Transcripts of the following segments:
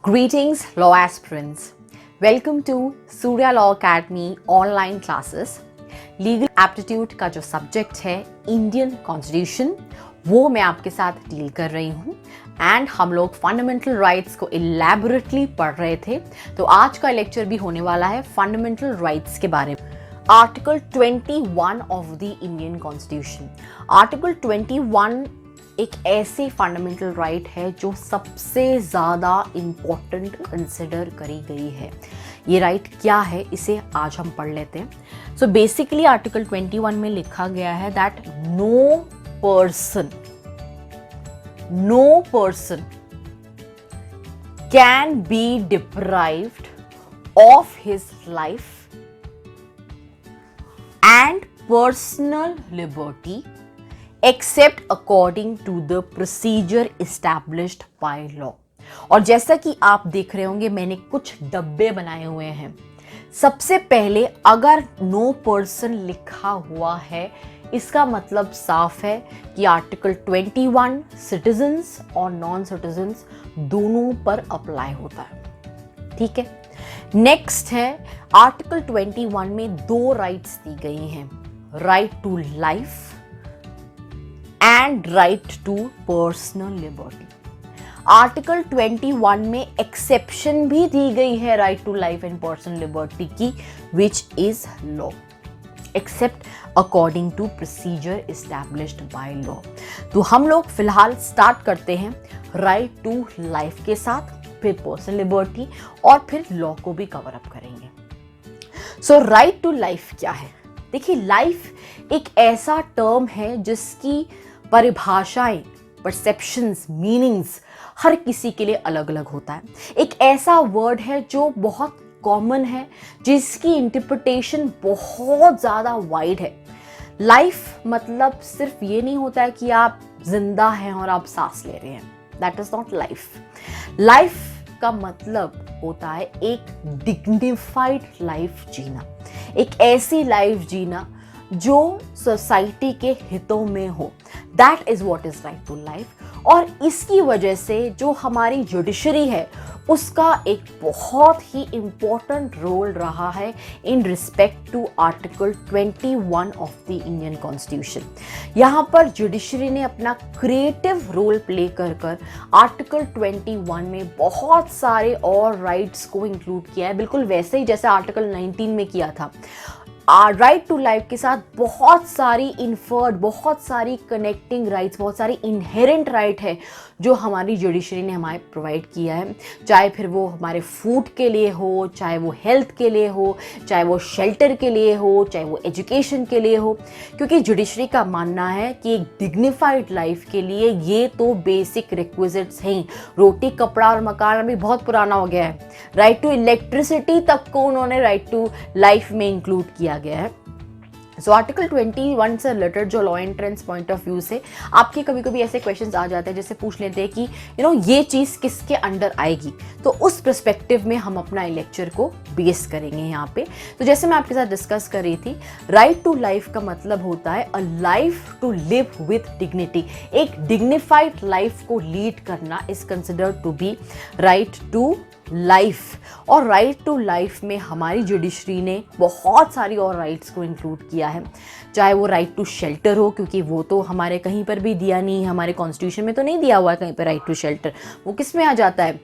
Greetings, law aspirants. Welcome to Surya Law Academy online classes. Legal aptitude का जो subject है Indian constitution, वो मैं आपके साथ डील कर रही हूँ एंड हम लोग फंडामेंटल राइट्स को इलैबोरेटली पढ़ रहे थे। तो आज का लेक्चर भी होने वाला है फंडामेंटल राइट्स के बारे में। Article 21 of the Indian constitution. Article 21 एक ऐसी फंडामेंटल राइट है जो सबसे ज़्यादा इम्पोर्टेंट कंसिडर करी गई है। ये राइट क्या है, इसे आज हम पढ़ लेते हैं। सो बेसिकली आर्टिकल 21 में लिखा गया है that no person can be deprived of his life and personal liberty except according to the procedure established by law. और जैसा कि आप देख रहे होंगे, मैंने कुछ डब्बे बनाए हुए हैं। सबसे पहले अगर नो पर्सन लिखा हुआ है, इसका मतलब साफ है कि आर्टिकल 21 सिटीजन्स और नॉन सिटीजन्स दोनों पर अप्लाई होता है। ठीक है। नेक्स्ट है आर्टिकल 21 में दो राइट्स दी गई हैं, right to life and right to personal liberty. Article 21 में एक्सेप्शन भी दी गई है right to life and personal liberty की, which is law, except according to procedure established by law. तो हम लोग फिलहाल स्टार्ट करते हैं राइट टू लाइफ के साथ, फिर पर्सनल लिबर्टी और फिर लॉ को भी कवर अप करेंगे। सो राइट टू लाइफ क्या है? देखिए, लाइफ एक ऐसा टर्म है जिसकी परिभाषाएं, परसेप्शंस, मीनिंग्स हर किसी के लिए अलग अलग होता है। एक ऐसा वर्ड है जो बहुत कॉमन है, जिसकी इंटरप्रिटेशन बहुत ज़्यादा वाइड है। लाइफ मतलब सिर्फ ये नहीं होता है कि आप जिंदा हैं और आप सांस ले रहे हैं, that is not life. Life का मतलब होता है एक डिग्निफाइड लाइफ जीना, एक ऐसी लाइफ जीना जो सोसाइटी के हितों में हो। That is what is right to life. और इसकी वजह से जो हमारी जुडिशरी है, उसका एक बहुत ही इंपॉर्टेंट रोल रहा है in respect to article 21 of the Indian constitution. यहाँ पर जुडिशरी ने अपना क्रिएटिव रोल प्ले कर आर्टिकल 21 में बहुत सारे और राइट्स को इंक्लूड किया है, बिल्कुल वैसे ही जैसे आर्टिकल 19 में किया था। राइट टू लाइफ के साथ बहुत सारी इन्फर्ड, बहुत सारी कनेक्टिंग राइट्स, बहुत सारी इनहेरेंट राइट है जो हमारी जुडिशरी ने हमारे प्रोवाइड किया है। चाहे फिर वो हमारे फूड के लिए हो, चाहे वो हेल्थ के लिए हो, चाहे वो शेल्टर के लिए हो, चाहे वो एजुकेशन के लिए हो। क्योंकि जुडिशरी का मानना है कि एक डिग्निफाइड लाइफ के लिए ये तो बेसिक रिक्विजिट्स हैं। रोटी, कपड़ा और मकान अभी बहुत पुराना हो गया है। राइट टू इलेक्ट्रिसिटी तक को उन्होंने राइट टू लाइफ में इंक्लूड किया गया है। सो आर्टिकल 21 से रिलेटेड जो law entrance point of view से आपके कभी कभी ऐसे क्वेश्चंस आ जाते हैं, जैसे पूछ लेते हैं कि ये चीज़ किसके अंडर आएगी। तो उस पर्सपेक्टिव में हम अपना लेक्चर को बेस करेंगे यहाँ पे। तो जैसे मैं आपके साथ डिस्कस कर रही थी, राइट टू लाइफ का मतलब होता है a life to live with dignity. एक डिग्निफाइड लाइफ को लीड करना is considered to be right to life. और राइट टू लाइफ में हमारी जुडिशरी ने बहुत सारी और राइट्स को इंक्लूड किया है। चाहे वो राइट टू शेल्टर हो, क्योंकि वो तो हमारे कहीं पर भी दिया नहीं है, हमारे कॉन्स्टिट्यूशन में तो नहीं दिया हुआ है कहीं पर राइट टू शेल्टर। वो किस में आ जाता है?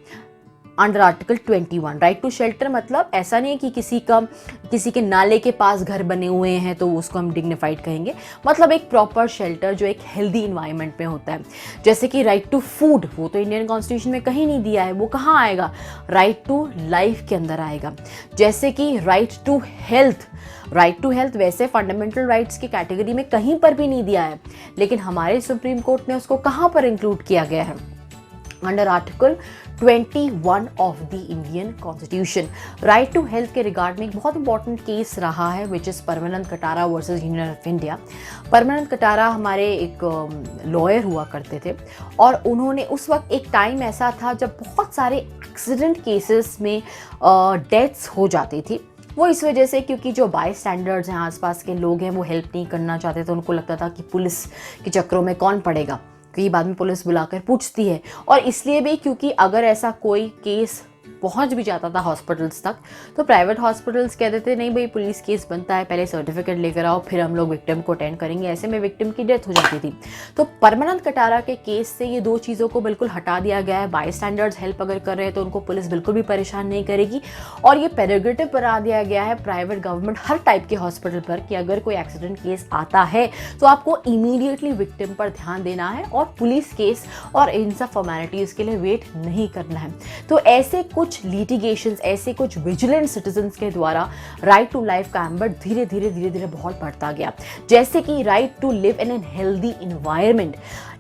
Under article 21। Right to shelter मतलब ऐसा नहीं है कि किसी के नाले के पास घर बने हुए हैं तो उसको हम डिग्निफाइड कहेंगे। मतलब एक प्रॉपर शेल्टर जो एक हेल्दी इन्वायरमेंट में होता है। जैसे कि राइट टू फूड, वो तो इंडियन कॉन्स्टिट्यूशन में कहीं नहीं दिया है, वो कहाँ आएगा? राइट टू लाइफ के अंदर आएगा। जैसे कि right to health, right to health वैसे फंडामेंटल राइट्स की कैटेगरी में कहीं पर भी नहीं दिया है, लेकिन हमारे सुप्रीम कोर्ट ने उसको कहाँ पर इंक्लूड किया गया है? Under article 21 of the Indian constitution. Right to health के रिगार्ड में एक बहुत इंपॉर्टेंट केस रहा है, which is Paramanand Katara versus union of India. Paramanand Katara हमारे एक लॉयर हुआ करते थे, और उन्होंने उस वक्त एक टाइम ऐसा था जब बहुत सारे एक्सीडेंट केसेस में डेथ्स हो जाती थी। वो इस वजह से क्योंकि जो बाय स्टैंडर्ड्स हैं, आसपास के लोग हैं, वो हेल्प नहीं करना चाहते थे। उनको लगता था कि पुलिस के चक्रों में कौन पड़ेगा, कई बाद में पुलिस बुलाकर पूछती है। और इसलिए भी क्योंकि अगर ऐसा कोई केस पहुंच भी जाता था हॉस्पिटल्स तक, तो प्राइवेट हॉस्पिटल्स कहते थे नहीं भाई पुलिस केस बनता है, पहले सर्टिफिकेट लेकर आओ, फिर हम लोग विक्टिम को अटेंड करेंगे। ऐसे में विक्टिम की डेथ हो जाती थी। तो परमानंद कटारा के केस से ये दो चीज़ों को बिल्कुल हटा दिया गया है। बाई स्टैंडर्ड्स हेल्प अगर कर रहे हैं तो उनको पुलिस बिल्कुल भी परेशान नहीं करेगी। और ये प्रेरोगेटिव बना दिया गया है प्राइवेट गवर्नमेंट हर टाइप के हॉस्पिटल पर कि अगर कोई एक्सीडेंट केस आता है तो आपको इमीडिएटली विक्टिम पर ध्यान देना है और पुलिस केस और इन सब फॉर्मेलिटीज़ के लिए वेट नहीं करना है। तो ऐसे कुछ लिटिगेशंस, ऐसे कुछ विजिलेंट सिटीजन्स के द्वारा राइट टू लाइफ का एम्बेट धीरे धीरे बहुत बढ़ता गया। जैसे कि right to live in an healthy environment.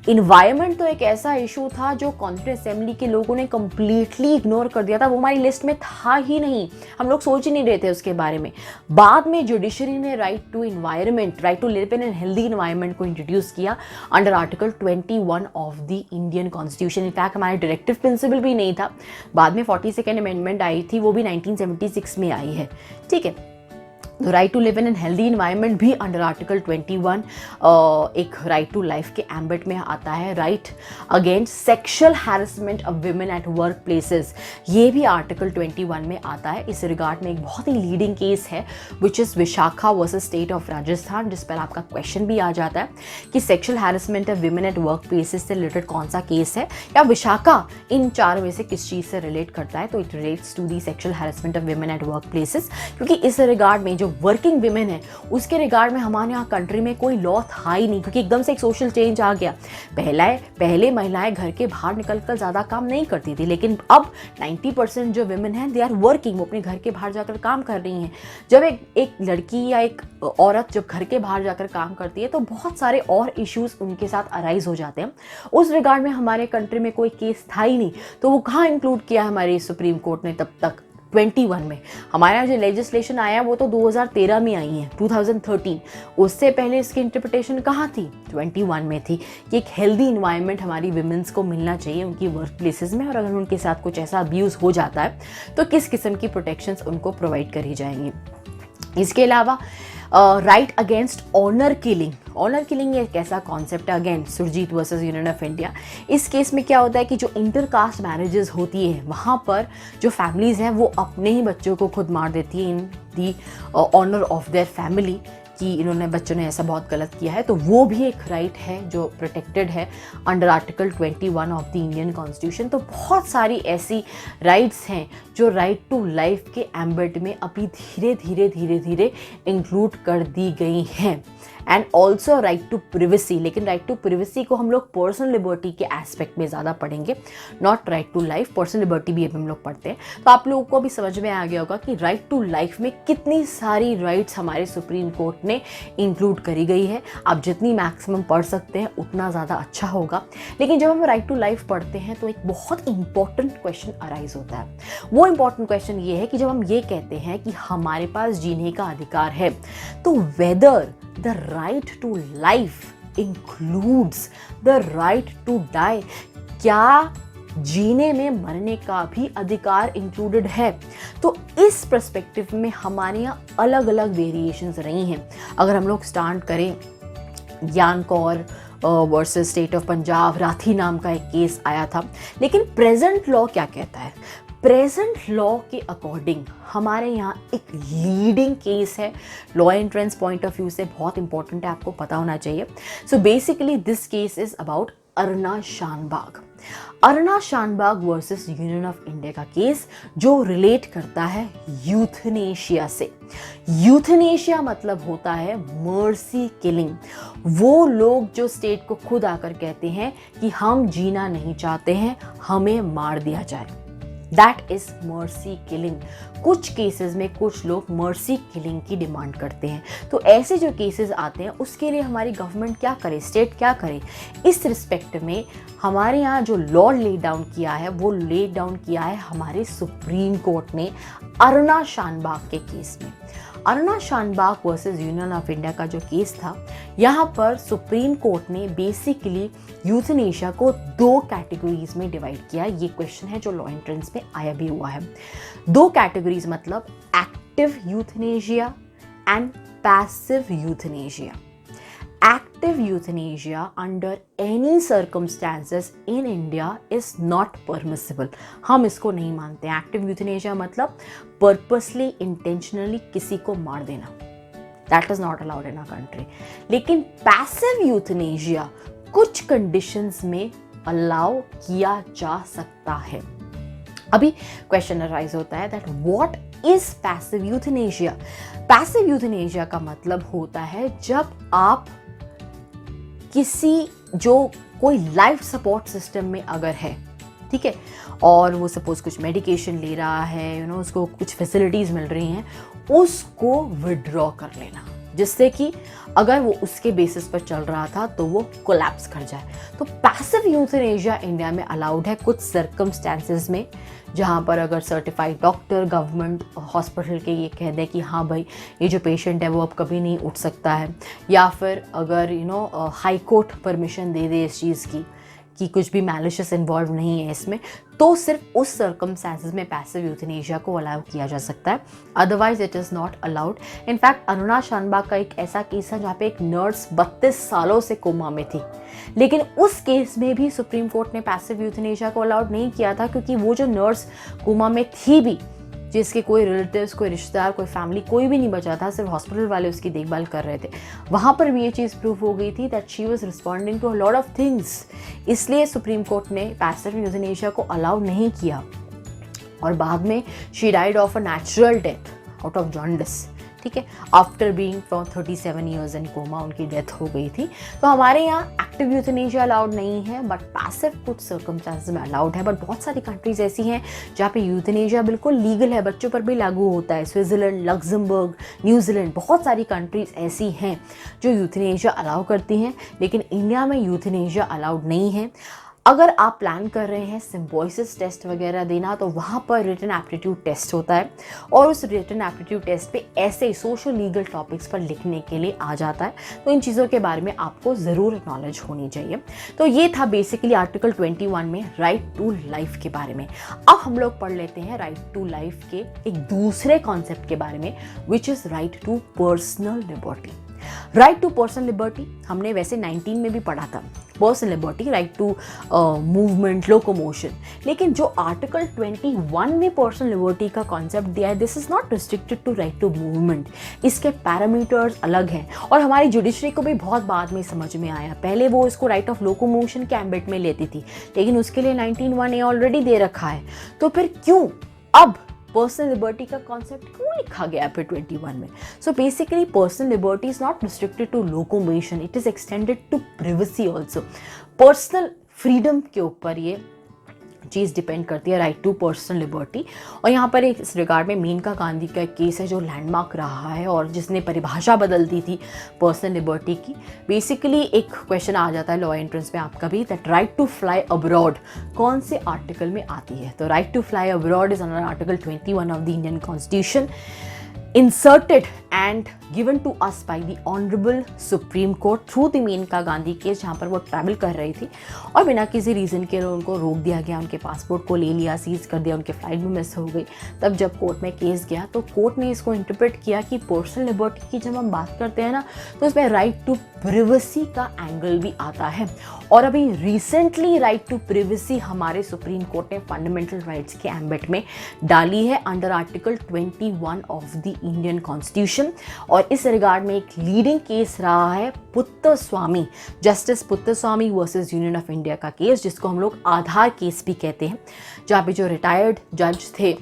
Environment तो एक ऐसा इशू था जो कॉन्स्टिट्यूएंट असेंबली के लोगों ने कंप्लीटली इग्नोर कर दिया था। वो हमारी लिस्ट में था ही नहीं, हम लोग सोच ही नहीं रहे थे उसके बारे में। बाद में जुडिशरी ने right to environment, right to live in an healthy environment को इंट्रोड्यूस किया under article 21 of the Indian constitution. In fact हमारे डायरेक्टिव प्रिंसिपल भी नहीं था, बाद में 42nd अमेंडमेंट आई थी, वो भी 1976 में आई है। ठीक है, तो right to live in an healthy environment भी अंडर आर्टिकल 21 एक राइट टू लाइफ के एम्बेट में आता है। Right against sexual harassment of women at work places, ये भी आर्टिकल 21 में आता है। इस रिगार्ड में एक बहुत ही लीडिंग केस है which is Vishakha versus state of Rajasthan, जिस पर आपका क्वेश्चन भी आ जाता है कि sexual harassment of women at work places से रिलेटेड कौन सा केस है, या विशाखा इन चार में से किस चीज़ से रिलेट करता है। तो it relates to the sexual harassment of women at work places, क्योंकि इस रिगार्ड में जो वर्किंग विमेन है उसके रिगार्ड में हमारे यहाँ कंट्री में कोई लॉ था ही नहीं, क्योंकि एकदम से एक सोशल चेंज आ गया। पहले महिलाएं घर के बाहर निकलकर ज़्यादा काम नहीं करती थी, लेकिन अब 90% जो विमेन हैं दे आर वर्किंग, वो अपने घर के बाहर जाकर काम कर रही हैं। जब एक लड़की या एक औरत जब घर के बाहर जाकर काम करती है तो बहुत सारे और इश्यूज उनके साथ अराइज हो जाते हैं। उस रिगार्ड में हमारे कंट्री में कोई केस था ही नहीं, तो वो कहाँ इंक्लूड किया हमारी सुप्रीम कोर्ट ने तब तक 21 में। हमारे यहाँ जो लेजिस्लेशन आया वो तो 2013 में आई है, 2013। उससे पहले इसकी इंटरप्रिटेशन कहाँ थी? 21 में थी कि एक हेल्दी इन्वायरमेंट हमारी विमेंस को मिलना चाहिए उनकी वर्क प्लेसेस में, और अगर उनके साथ कुछ ऐसा अब्यूज़ हो जाता है तो किस किस्म की प्रोटेक्शंस उनको प्रोवाइड करी जाएंगी। इसके अलावा right against honour killing. Honour killing एक ऐसा कॉन्सेप्ट है, again Surjeet versus union of India. इस केस में क्या होता है कि जो इंटरकास्ट मैरिजेस होती है वहाँ पर जो फैमिलीज़ हैं वो अपने ही बच्चों को खुद मार देती है इन दी ऑनर ऑफ देयर फैमिली, कि इन्होंने बच्चों ने ऐसा बहुत गलत किया है। तो वो भी एक राइट है जो प्रोटेक्टेड है under article 21 of the Indian constitution. तो बहुत सारी ऐसी राइट्स हैं जो राइट टू लाइफ के एम्बेट में अभी धीरे धीरे इंक्लूड कर दी गई हैं। And also right to privacy, लेकिन राइट टू प्रिवेसी को हम लोग पर्सनल लिबर्टी के एस्पेक्ट में ज़्यादा पढ़ेंगे, not right to life. Personal liberty भी हम लोग पढ़ते हैं। तो आप लोगों को भी समझ में आ गया होगा कि राइट टू लाइफ में कितनी सारी राइट्स हमारे सुप्रीम कोर्ट ने इंक्लूड करी गई है। आप जितनी मैक्सिमम पढ़ सकते हैं उतना ज़्यादा अच्छा होगा। लेकिन जब हम राइट टू लाइफ पढ़ते हैं तो एक बहुत इंपॉर्टेंट क्वेश्चन अराइज होता है। वो इंपॉर्टेंट क्वेश्चन ये है कि जब हम ये कहते हैं कि हमारे पास जीने का अधिकार है, तो weather the right to life includes the right to die। क्या जीने में मरने का भी अधिकार इंक्लूडेड है? तो इस पर्सपेक्टिव में हमारे यहाँ अलग अलग वेरिएशंस रही हैं। अगर हम लोग स्टार्ट करें, ज्ञान Kaur versus state of Punjab, Rathi नाम का एक केस आया था। लेकिन प्रेजेंट लॉ क्या कहता है? प्रेजेंट लॉ के अकॉर्डिंग हमारे यहाँ एक लीडिंग केस है, law entrance point of view से बहुत इंपॉर्टेंट है, आपको पता होना चाहिए। So basically this case is about Aruna Shanbaug. Aruna Shanbaug versus union of India का केस जो रिलेट करता है यूथनेशिया से। यूथनेशिया मतलब होता है मर्सी किलिंग। वो लोग जो स्टेट को खुद आकर कहते हैं कि हम जीना नहीं चाहते हैं, हमें मार दिया जाए, दैट इज मर्सी किलिंग। कुछ केसेस में कुछ लोग मर्सी किलिंग की डिमांड करते हैं। तो ऐसे जो केसेस आते हैं उसके लिए हमारी गवर्नमेंट क्या करे, स्टेट क्या करे? इस रिस्पेक्ट में हमारे यहाँ जो लॉ ले डाउन किया है वो ले डाउन किया है हमारे सुप्रीम कोर्ट ने अरुणा शानबाग के केस में। Aruna Shanbaug versus union of India का जो केस था, यहाँ पर सुप्रीम कोर्ट ने बेसिकली यूथनेशिया को दो कैटेगरीज में डिवाइड किया। ये क्वेश्चन है जो लॉ एंट्रेंस में आया भी हुआ है। दो कैटेगरीज मतलब active euthanasia and passive euthanasia. active euthanasia under any circumstances in India is not permissible. हम इसको नहीं मानते हैं. Active euthanasia मतलब purposely, intentionally किसी को मार देना. That is not allowed in our country. लेकिन passive euthanasia कुछ conditions में allow किया जा सकता है. अभी क्वेश्चन अराइज होता है that what is passive euthanasia. Passive euthanasia का मतलब होता है जब आप किसी जो कोई लाइफ सपोर्ट सिस्टम में अगर है, ठीक है, और वो सपोज कुछ मेडिकेशन ले रहा है, उसको कुछ फैसिलिटीज मिल रही हैं, उसको विड्रॉ कर लेना, जिससे कि अगर वो उसके बेसिस पर चल रहा था तो वो कोलैप्स कर जाए. तो पैसिव यूथनेशिया इंडिया में अलाउड है कुछ सर्कमस्टेंसेस में, जहाँ पर अगर सर्टिफाइड डॉक्टर गवर्नमेंट हॉस्पिटल के ये कह दे कि हाँ भाई ये जो पेशेंट है वो अब कभी नहीं उठ सकता है, या फिर अगर हाई कोर्ट परमिशन दे दे इस चीज़ की कि कुछ भी मैलिशियस इन्वॉल्व नहीं है इसमें, तो सिर्फ उस सर्कमस्टेंसेस में पैसिव यूथनेशिया को अलाउ किया जा सकता है. Otherwise it is not allowed. In fact Aruna Shanbaug का एक ऐसा केस है जहाँ पे एक नर्स 32 सालों से कोमा में थी, लेकिन उस केस में भी सुप्रीम कोर्ट ने पैसिव यूथनेशिया को अलाउड नहीं किया था, क्योंकि वो जो नर्स कोमा में थी भी, जिसके कोई रिलेटिव्स, कोई रिश्तेदार, कोई फैमिली, कोई भी नहीं बचा था, सिर्फ हॉस्पिटल वाले उसकी देखभाल कर रहे थे, वहाँ पर भी ये चीज़ प्रूफ हो गई थी that she was responding to a lot of things. इसलिए सुप्रीम कोर्ट ने पैसिव यूथनेशिया को अलाउ नहीं किया, और बाद में she died of a natural death out of jaundice, ठीक है, after being for 37 years in coma उनकी डेथ हो गई थी. तो हमारे यहाँ एक्टिव यूथनेशिया अलाउड नहीं है, बट पैसिव कुछ सर्कमस्टेंसेस में अलाउड है. बट बहुत सारी कंट्रीज ऐसी हैं जहाँ पे यूथनेशिया बिल्कुल लीगल है, बच्चों पर भी लागू होता है. स्विट्जरलैंड, लग्जमबर्ग, न्यूजीलैंड, बहुत सारी कंट्रीज ऐसी हैं जो यूथनेशिया अलाउ करती हैं, लेकिन इंडिया में यूथनेशिया अलाउड नहीं है. अगर आप प्लान कर रहे हैं सिम्बोसिस टेस्ट वगैरह देना, तो वहाँ पर रिटन एप्टीट्यूड टेस्ट होता है, और उस रिटन एप्टीट्यूड टेस्ट पे ऐसे सोशल लीगल टॉपिक्स पर लिखने के लिए आ जाता है. तो इन चीज़ों के बारे में आपको ज़रूर नॉलेज होनी चाहिए. तो ये था बेसिकली आर्टिकल 21 में राइट टू लाइफ के बारे में. अब हम लोग पढ़ लेते हैं राइट टू लाइफ के एक दूसरे कॉन्सेप्ट के बारे में, which is right to personal liberty. Right to personal liberty हमने वैसे 19 में भी पढ़ा था, personal liberty, right to movement, locomotion. लेकिन जो आर्टिकल 21 में पर्सनल लिबर्टी का कॉन्सेप्ट दिया है, this is not restricted to right to movement. इसके पैरामीटर्स अलग हैं, और हमारी जुडिशरी को भी बहुत बाद में समझ में आया. पहले वो इसको राइट ऑफ लोकोमोशन के एम्बिट में लेती थी, लेकिन उसके लिए 19(1) ऑलरेडी दे रखा है. तो फिर क्यों अब पर्सनल लिबर्टी का कॉन्सेप्ट क्यों लिखा गया फिर 21 में? So basically personal liberty is not restricted to locomotion, it is extended to privacy also. Personal freedom के ऊपर ये चीज़ डिपेंड करती है, राइट टू पर्सनल लिबर्टी. और यहाँ पर एक इस रिगार्ड में मेनका गांधी का एक केस है जो लैंडमार्क रहा है, और जिसने परिभाषा बदल दी थी पर्सनल लिबर्टी की. बेसिकली एक क्वेश्चन आ जाता है लॉ एंट्रेंस में आपका भी, that right to fly abroad कौन से आर्टिकल में आती है? तो right to fly abroad is under article 21 of the Indian constitution, inserted and given to us by the Honorable Supreme Court through the Maneka Gandhi case, जहाँ पर वो ट्रैवल कर रही थी और बिना किसी रीज़न के लिए उनको रोक दिया गया, उनके पासपोर्ट को ले लिया, सीज कर दिया, उनके फ्लाइट भी मिस हो गई. तब जब कोर्ट में केस गया तो कोर्ट ने इसको इंटरप्रेट किया कि पर्सनल लिबर्टी की जब हम बात करते हैं ना, तो इसमें राइट टू प्रिवेसी का एंगल भी आता है. और अभी रिसेंटली राइट टू प्रिवेसी हमारे सुप्रीम कोर्ट ने फंडामेंटल राइट्स के एम्बिट में डाली है under article 21 of the Indian constitution. और इस रिगार्ड में एक लीडिंग केस रहा है Puttaswamy, justice Puttaswamy versus union of India का केस, जिसको हम लोग आधार केस भी कहते हैं, जहाँ पे जो रिटायर्ड जज थे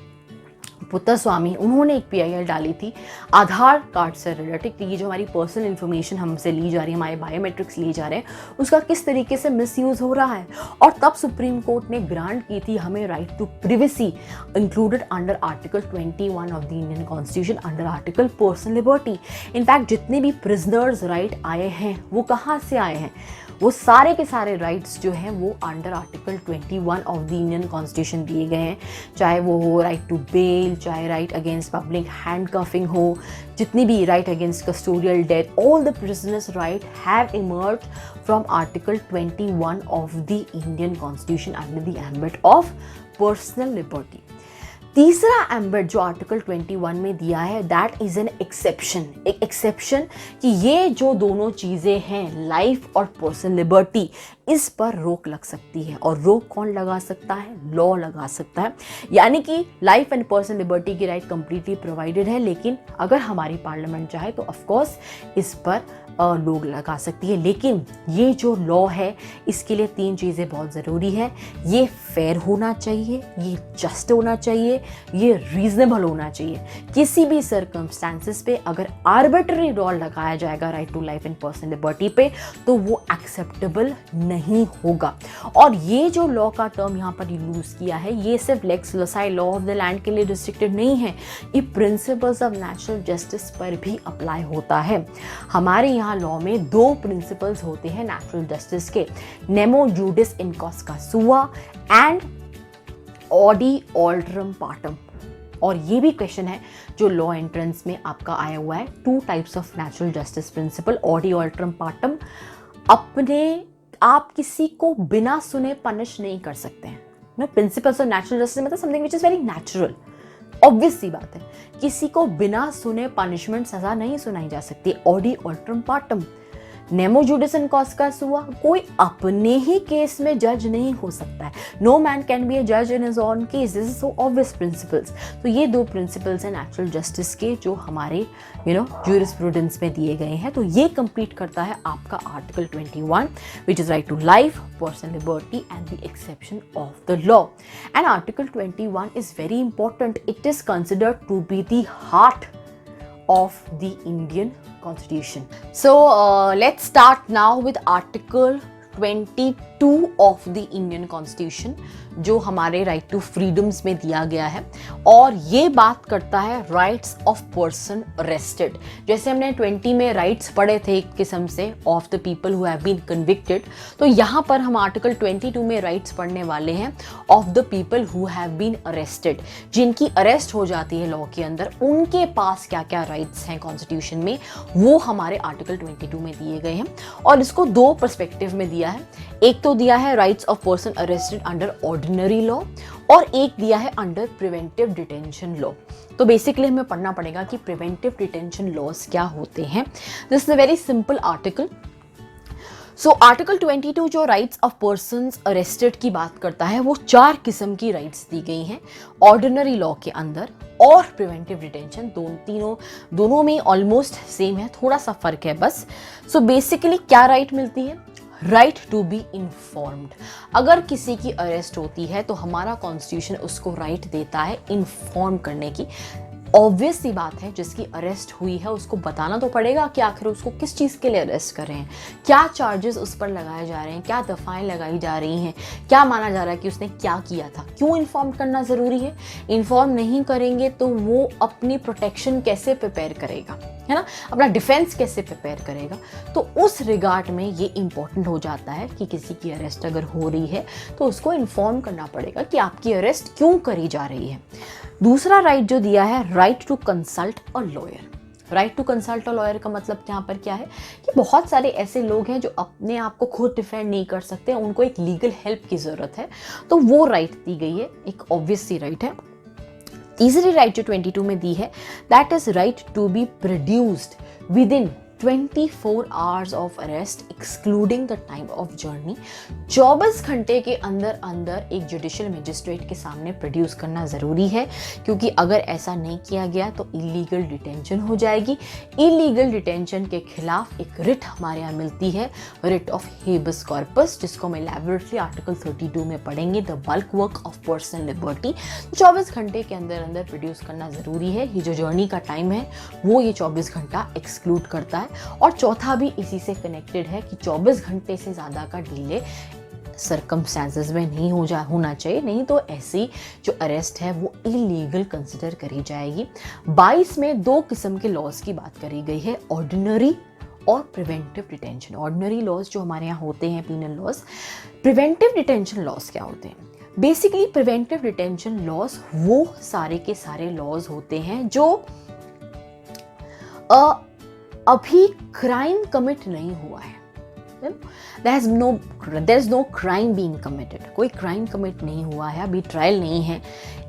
पुत्तस्वामी, उन्होंने एक PIL डाली थी आधार कार्ड से रिलेटेड कि ये जो हमारी पर्सनल इन्फॉर्मेशन हमसे ली जा रही है, हमारे बायोमेट्रिक्स लिए जा रहे हैं, उसका किस तरीके से मिसयूज़ हो रहा है. और तब सुप्रीम कोर्ट ने ग्रांट की थी हमें right to privacy included under article 21 of the Indian constitution under article personal liberty. In fact जितने भी प्रिजनर्स राइट आए हैं वो कहाँ से आए हैं? वो सारे के सारे राइट्स जो हैं वो under article 21 of the Indian constitution दिए गए हैं, चाहे वो हो राइट टू बेल, चाहे राइट अगेंस्ट पब्लिक हैंडकफिंग हो, जितनी भी right against custodial death, all the prisoners right have emerged from article 21 of the Indian constitution under the ambit of personal liberty. तीसरा एम्बेड जो आर्टिकल 21 में दिया है, दैट इज एन एक्सेप्शन, एक exception कि ये जो दोनों चीज़ें हैं, लाइफ और पर्सनल लिबर्टी, इस पर रोक लग सकती है। और रोक कौन लगा सकता है? लॉ लगा सकता है। यानी कि लाइफ एंड पर्सनल लिबर्टी की राइट कंप्लीटली प्रोवाइडेड है, लेकिन अगर हमारी पार्लियामेंट चाहे तो ऑफकोर्स इस पर लोग लगा सकती है। लेकिन ये जो लॉ है, इसके लिए 3 चीज़ें बहुत ज़रूरी है। ये फेयर होना चाहिए, ये जस्ट होना चाहिए, ये रीजनेबल होना चाहिए। किसी भी सर्कमस्टांसिस पे अगर आर्बिट्ररी लॉ लगाया जाएगा right to life and personal liberty पे, तो वो एक्सेप्टेबल नहीं होगा। और ये जो लॉ का टर्म यहाँ पर यूज किया है, ये सिर्फ लेक्स लोसाई, लॉ ऑफ द लैंड के लिए रिस्ट्रिक्टेड नहीं है, ये प्रिंसिपल्स ऑफ नेचुरल जस्टिस पर भी अप्लाई होता है। हमारे यहाँ लॉ में 2 प्रिंसिपल्स होते हैं नेचुरल जस्टिस के, nemo judex in causa sua and audi alteram partem. और ये भी क्वेश्चन है जो लॉ एंट्रेंस में आपका आया हुआ है, 2 types of natural justice principle, audi alteram partem. आप किसी को बिना सुने पनिश नहीं कर सकते हैं ना। प्रिंसिपल्स ऑफ नेचुरल जस्टिस मतलब something which is very natural, obvious सी बात है। किसी को बिना सुने पनिशमेंट, सजा नहीं सुनाई जा सकती। Audi alteram partum, Nemo judex in causa सुआ, कोई अपने ही केस में जज नहीं हो सकता है। नो मैन कैन बी ए जज in his own case, this is so obvious principles. तो ये 2 प्रिंसिपल्स हैं नेचुरल जस्टिस के जो हमारे ज्यूरिस्प्रूडेंस में दिए गए हैं। तो ये कंप्लीट करता है आपका article 21, which is right to life, personal liberty and the exception of the law. And article 21 is very important, it is considered to be the heart of the Indian Constitution. So let's start now with Article 22 of the Indian Constitution, जो हमारे right to freedoms में दिया गया है। और ये बात करता है राइट्स ऑफ पर्सन अरेस्टेड। जैसे हमने 20 में राइट्स पढ़े थे एक किस्म से of the people who have been convicted, तो यहाँ पर हम आर्टिकल 22 में राइट्स पढ़ने वाले हैं of the people who have been arrested. जिनकी अरेस्ट हो जाती है लॉ के अंदर, उनके पास क्या क्या राइट्स हैं कॉन्स्टिट्यूशन में, वो हमारे आर्टिकल 22 में दिए गए हैं। और इसको 2 पर्सपेक्टिव में दिया है। एक तो दिया है rights of person arrested under ordinary law, और एक दिया है अंडर प्रिवेंटिव डिटेंशन लॉ। तो बेसिकली हमें पढ़ना पड़ेगा कि प्रिवेंटिव डिटेंशन लॉज क्या होते हैं। This is a very simple article. So article 22 जो राइट्स ऑफ पर्सन्स अरेस्टेड की बात करता है, वो 4 किस्म की राइट्स दी गई हैं ऑर्डिनरी लॉ के अंदर और प्रिवेंटिव डिटेंशन। दोनों में ऑलमोस्ट सेम है, थोड़ा सा फर्क है बस। सो बेसिकली क्या राइट मिलती है? Right to be informed. अगर किसी की अरेस्ट होती है तो हमारा कॉन्स्टिट्यूशन उसको राइट देता है इन्फॉर्म करने की। ऑब्वियस सी बात है, जिसकी अरेस्ट हुई है उसको बताना तो पड़ेगा कि आखिर उसको किस चीज़ के लिए अरेस्ट कर रहे हैं, क्या चार्जेस उस पर लगाए जा रहे हैं, क्या दफ़ाएं लगाई जा रही हैं, क्या माना जा रहा है कि उसने क्या किया था, क्यों इन्फॉर्म करना ज़रूरी है। इन्फॉर्म नहीं करेंगे तो वो अपनी प्रोटेक्शन कैसे प्रिपेयर करेगा, है ना, अपना डिफेंस कैसे प्रिपेयर करेगा। तो उस रिगार्ड में ये इंपॉर्टेंट हो जाता है कि किसी की अरेस्ट अगर हो रही है तो उसको इन्फॉर्म करना पड़ेगा कि आपकी अरेस्ट क्यों करी जा रही है। दूसरा राइट जो दिया है, right to consult a lawyer. Right to consult a lawyer का मतलब यहाँ पर क्या है कि बहुत सारे ऐसे लोग हैं जो अपने आप को खुद डिफेंड नहीं कर सकते, उनको एक लीगल हेल्प की ज़रूरत है, तो वो राइट दी गई है, एक ऑब्वियस सी राइट है। तीसरी राइट जो 22 में दी है, that is right to be produced within 24 hours of arrest excluding the time of journey. 24 घंटे के अंदर अंदर एक जुडिशियल मजिस्ट्रेट के सामने प्रोड्यूस करना ज़रूरी है, क्योंकि अगर ऐसा नहीं किया गया तो इलीगल डिटेंशन हो जाएगी। इलीगल डिटेंशन के खिलाफ एक रिट हमारे यहाँ मिलती है, रिट ऑफ हेबस कॉर्पस, जिसको हम एलैबोरेटली आर्टिकल 32 में पढ़ेंगे, the bulk work of personal liberty. 24 घंटे के अंदर अंदर प्रोड्यूस करना ज़रूरी है। ये जो जर्नी का टाइम है वो ये 24 घंटा एक्सक्लूड करता है। और चौथा भी इसी से कनेक्टेड है कि 24 घंटे से ज़्यादा का डिले सर्कमस्टेंसेस में नहीं होना चाहिए, नहीं तो ऐसी जो अरेस्ट है वो इलीगल कंसिडर करी जाएगी। 22 में 2 किस्म के लॉज की बात करी गई है, ऑर्डिनरी और प्रिवेंटिव डिटेंशन। ऑर्डिनरी लॉज जो हमारे यहाँ होते हैं penal laws. Preventive detention laws क्या होते हैं? बेसिकली प्रिवेंटिव डिटेंशन लॉज वो सारे के सारे लॉज होते हैं जो अभी क्राइम कमिट नहीं हुआ है। there is no crime being committed, कोई क्राइम कमिट नहीं हुआ है, अभी ट्रायल नहीं है,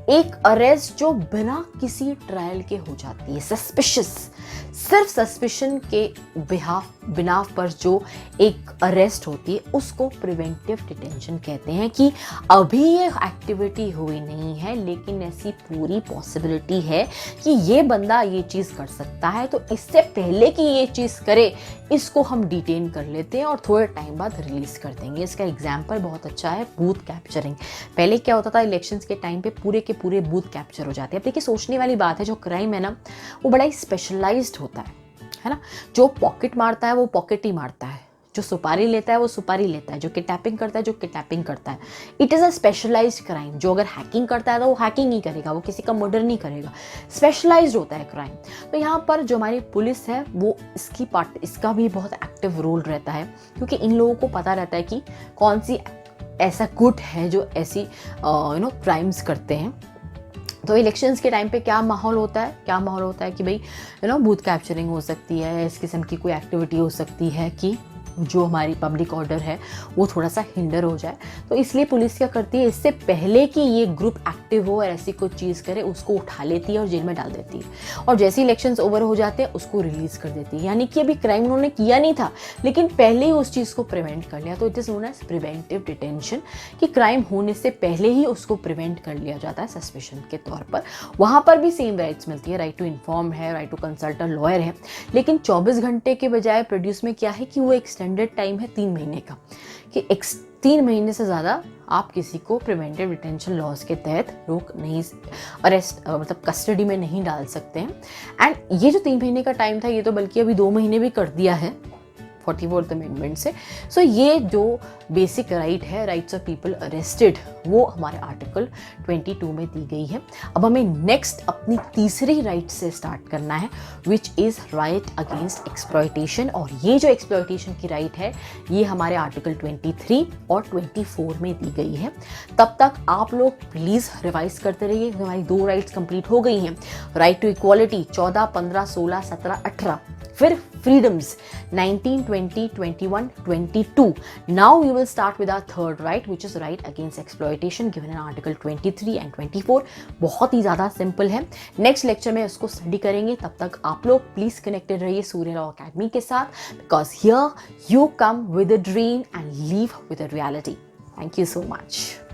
एक अरेस्ट जो बिना किसी ट्रायल के हो जाती है, सस्पिशियस, सिर्फ सस्पिशन के बिना पर जो एक अरेस्ट होती है उसको प्रिवेंटिव डिटेंशन कहते हैं। कि अभी ये एक्टिविटी हुई नहीं है लेकिन ऐसी पूरी पॉसिबिलिटी है कि ये बंदा ये चीज़ कर सकता है, तो इससे पहले कि ये चीज़ करे इसको हम डिटेन कर लेते हैं और थोड़े टाइम बाद रिलीज कर देंगे। इसका एग्जाम्पल बहुत अच्छा है, बूथ कैप्चरिंग। पहले क्या होता था, इलेक्शंस के टाइम पे पूरे के पूरे बूथ कैप्चर हो जाते हैं। अब देखिए सोचने वाली बात है, जो क्राइम है ना वो बड़ा ही स्पेशलाइज्ड होता है ना। जो पॉकेट मारता है वो पॉकेट ही मारता है, जो सुपारी लेता है वो सुपारी लेता है, जो किडनैपिंग करता है जो किडनैपिंग करता है। It is a specialized crime. जो अगर हैकिंग करता है तो वो हैकिंग ही करेगा, वो किसी का मर्डर नहीं करेगा। स्पेशलाइज्ड होता है क्राइम। तो यहाँ पर जो हमारी पुलिस है वो इसका भी बहुत एक्टिव रोल रहता है, क्योंकि इन लोगों को पता रहता है कि कौन सी ऐसा गुट है जो ऐसी क्राइम्स करते हैं। तो इलेक्शंस के टाइम पे क्या माहौल होता है कि भाई बूथ कैप्चरिंग हो सकती है, इस किस्म की कोई एक्टिविटी हो सकती है कि जो हमारी पब्लिक ऑर्डर है वो थोड़ा सा हिंडर हो जाए। तो इसलिए पुलिस क्या करती है, इससे पहले कि ये ग्रुप एक्टिव हो और ऐसी कोई चीज़ करे उसको उठा लेती है और जेल में डाल देती है, और जैसे इलेक्शंस ओवर हो जाते हैं उसको रिलीज कर देती है। यानी कि अभी क्राइम उन्होंने किया नहीं था लेकिन पहले ही उस चीज़ को प्रिवेंट कर लिया। तो it is known as preventive detention, कि क्राइम होने से पहले ही उसको प्रिवेंट कर लिया जाता है सस्पेशन के तौर पर। वहाँ पर भी सेम राइट्स मिलती है, राइट टू इन्फॉर्म है, right to consult a lawyer है। लेकिन 24 घंटे के बजाय प्रोड्यूस में क्या है कि वो एक्सटेंडेड टाइम है 3 महीने का, कि 3 महीने से ज़्यादा आप किसी को प्रिवेंटिव डिटेंशन लॉज के तहत रोक नहीं, अरेस्ट मतलब कस्टडी में नहीं डाल सकते हैं। एंड ये जो 3 महीने का टाइम था ये तो बल्कि अभी 2 महीने भी कर दिया है 44th अमेंडमेंट से। सो ये जो बेसिक राइट है, राइट्स ऑफ पीपल अरेस्टेड, वो हमारे आर्टिकल 22 में दी गई है। अब हमें नेक्स्ट अपनी तीसरी राइट से स्टार्ट करना है, which is right against exploitation. और ये जो एक्सप्लॉयटेशन की राइट है ये हमारे आर्टिकल 23 और 24 में दी गई है। तब तक आप लोग प्लीज़ रिवाइज करते रहिए। हमारी 2 राइट्स कंप्लीट हो गई हैं। Right to equality 14, 15, 16, 17, 18। फिर freedoms 19, 20, 21, 22. Now we will start with our third right, which is right against exploitation given in Article 23 and 24. बहुत ही ज़्यादा सिंपल है। नेक्स्ट लेक्चर में इसको स्टडी करेंगे। तब तक आप लोग प्लीज़ कनेक्टेड रहिए सूर्य लॉ अकेडमी के साथ, because here you come with a dream and leave with a reality. Thank you so much.